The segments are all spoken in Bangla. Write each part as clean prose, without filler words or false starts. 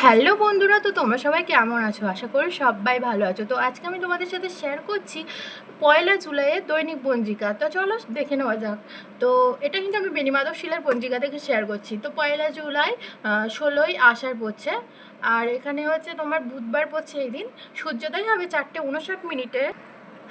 হ্যালো বন্ধুরা, তো তোমরা সবাই কেমন আছো? আশা করি সবাই ভালো আছো। তো আজকে আমি তোমাদের সাথে শেয়ার করছি 1 জুলাইয়ের দৈনিক পঞ্জিকা। তো চলো দেখে নেওয়া যাক। তো এটা কিন্তু আমি বেণীমাধব শিলার পঞ্জিকা থেকে শেয়ার করছি। তো 1 জুলাই 16ই আষাঢ় পড়ছে, আর এখানে হচ্ছে তোমার বুধবার পড়ছে। এই দিন সূর্যোদয় হবে 4:59,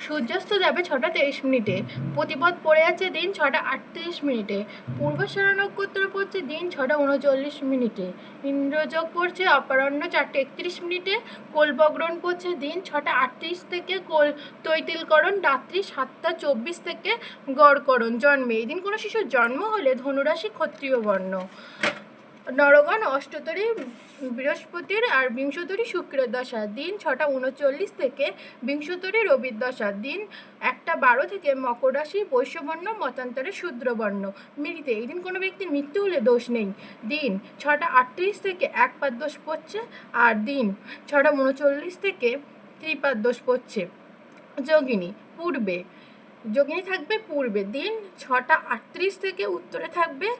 সূর্যাস্ত যাবে 6:23, প্রতিপদ পড়ে আছে দিন 6:38, পূর্বাষাঢ় নক্ষত্র পড়ছে দিন 6:39, ইন্দ্রযোগ পড়ছে অপরাহ্ন 4:31, কোলবগ্রহণ পড়ছে দিন 6:38 থেকে তৈতিলকরণ রাত্রি 7:24 থেকে গড়করণ জন্মে। এই দিন কোনো শিশুর জন্ম হলে ধনুরাশি ক্ষত্রিয় বর্ণ, নরগণ অষ্টতরী বৃহস্পতির আর বিংশতরী শুক্রের দশা, দিন 6:39 থেকে বিংশতরী রবির দশা, দিন 1:12 থেকে মকর রাশি বৈশ্যবর্ণ মতান্তরে শূদ্রবর্ণ মিলিতে। এই দিন কোনো ব্যক্তির মৃত্যু হলে দোষ নেই। দিন 6:38 থেকে একপাদ দোষ পড়ছে, আর দিন 6:39 থেকে ত্রিপাদ দোষ পড়ছে। যোগিনী পূর্বে, যোগিনী থাকবে পূর্বে, দিন 6:38 থেকে উত্তরে থাকবে,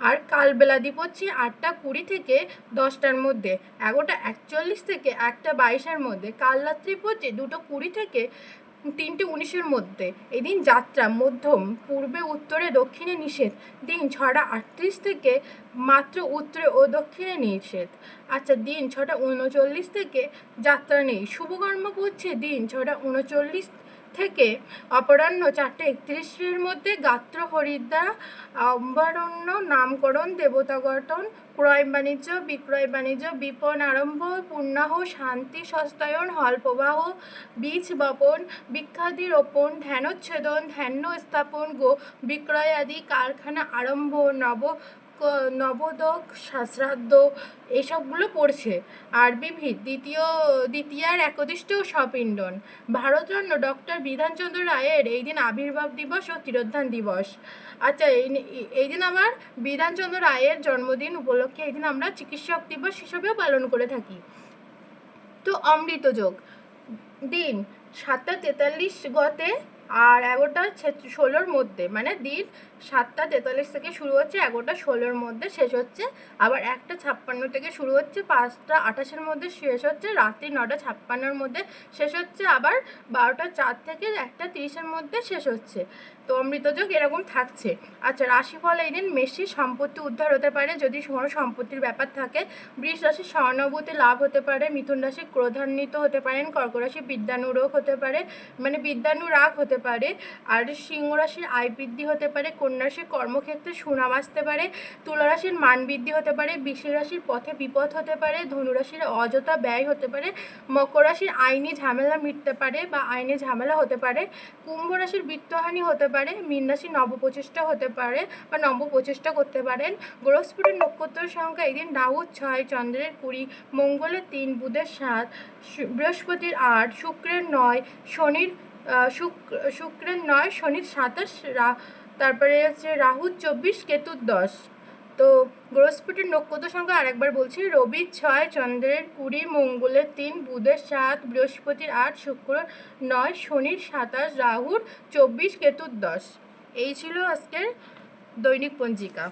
আর কালবেলাদি পড়ছে 8:20 থেকে 10টার মধ্যে, 11:41 থেকে 1:22-এর মধ্যে, কাল রাত্রি পড়ছে 2:20 থেকে 3:19-এর মধ্যে। এদিন যাত্রা মধ্যম, পূর্বে উত্তরে দক্ষিণে নিষেধ, দিন 6:38 থেকে মাত্র উত্তরে ও দক্ষিণে নিষেধ। আচ্ছা, দিন 6:39 থেকে যাত্রা নেই। শুভকর্ম পড়ছে দিন 6:39 থেকে অপরাহ্ন 4:31-এর মধ্যে, গাত্র হরিদ্বার অভয়ারণ্য, নামকরণ, দেবতাগঠন, ক্রয় বাণিজ্য, বিক্রয় বাণিজ্য, বিপণ আরম্ভ, পূর্ণাহ, শান্তি সস্তায়ন, হল প্রবাহ, বীজ বপন, বৃক্ষাদি রোপণ, ধ্যানোচ্ছেদন, ধ্যান স্থাপন, গো বিক্রয় আদি, কারখানা আরম্ভ, নবদক শ্রাদ্ধ, এসবগুলো পড়ছে। আর বিবিধ দ্বিতীয়ার একদিষ্ট সপিণ্ডন। ভারতরত্ন ডক্টর বিধানচন্দ্র রায়ের এই দিন আবির্ভাব দিবস ও তিরোধান দিবস। আচ্ছা, এই দিন আমার বিধানচন্দ্র রায়ের জন্মদিন উপলক্ষে এই দিন আমরা চিকিৎসক দিবস হিসেবেও পালন করে থাকি। তো অমৃত যোগ, দিন 7:43 গতে আর 11:16-র মধ্যে, মানে দিন 7:43 থেকে শুরু হচ্ছে, 11:16-র মধ্যে শেষ হচ্ছে, আবার 1:56 থেকে শুরু হচ্ছে, 5:28-এর মধ্যে শেষ হচ্ছে, রাত্রি 9:56-এর মধ্যে শেষ হচ্ছে, আবার 12:04 থেকে 1:30-এর মধ্যে শেষ হচ্ছে। তো অমৃতযোগ এরকম থাকছে। আচ্ছা, রাশিফল এই দিন মেষের সম্পত্তি উদ্ধার হতে পারে যদি কোনো সম্পত্তির ব্যাপার থাকে, বৃষ রাশির সহানুভূতি লাভ হতে পারে, মিথুন রাশি ক্রোধান্বিত হতে পারেন, কর্ক রাশি বিদ্যানুরাগ হতে পারে, মানে বিদ্যানুরাগ হতে পারে, আর সিংহ রাশির আয় বৃদ্ধি হতে পারে, কন্যা রাশির কর্মক্ষেত্রে সুনাম আসতে পারে, তুলা রাশির মান বৃদ্ধি হতে পারে, বৃশ্চিক রাশির পথে বিপদ হতে পারে, ধনু রাশির অযথা ব্যয় হতে পারে, মকর রাশির আইনি ঝামেলা মিটতে পারে বা আইনি ঝামেলা হতে পারে, কুম্ভ রাশির বিত্তহানি হতে পারে, মীন রাশির নবপ্রচেষ্টা হতে পারে বা নবপ্রচেষ্টা করতে পারেন। বৃহস্পতির নক্ষত্র সংখ্যা এই দিন রাহুর 6, চন্দ্রের 20, মঙ্গলের 3, বুধের 7, বৃহস্পতির 8, শুক্রের 9, শনির শুক্রের 9, শনির 27, তারপরে হচ্ছে রাহুর 24, কেতুর 10। তো বৃহস্পতির নক্ষত্র সংখ্যা আরেকবার বলছি, রবির 6, চন্দ্রের 20, মঙ্গলের 3, বুধের 7, বৃহস্পতির 8, শুক্র 9, শনির 27, রাহুর 24, কেতুর 10। এই ছিল আজকের দৈনিক পঞ্জিকা।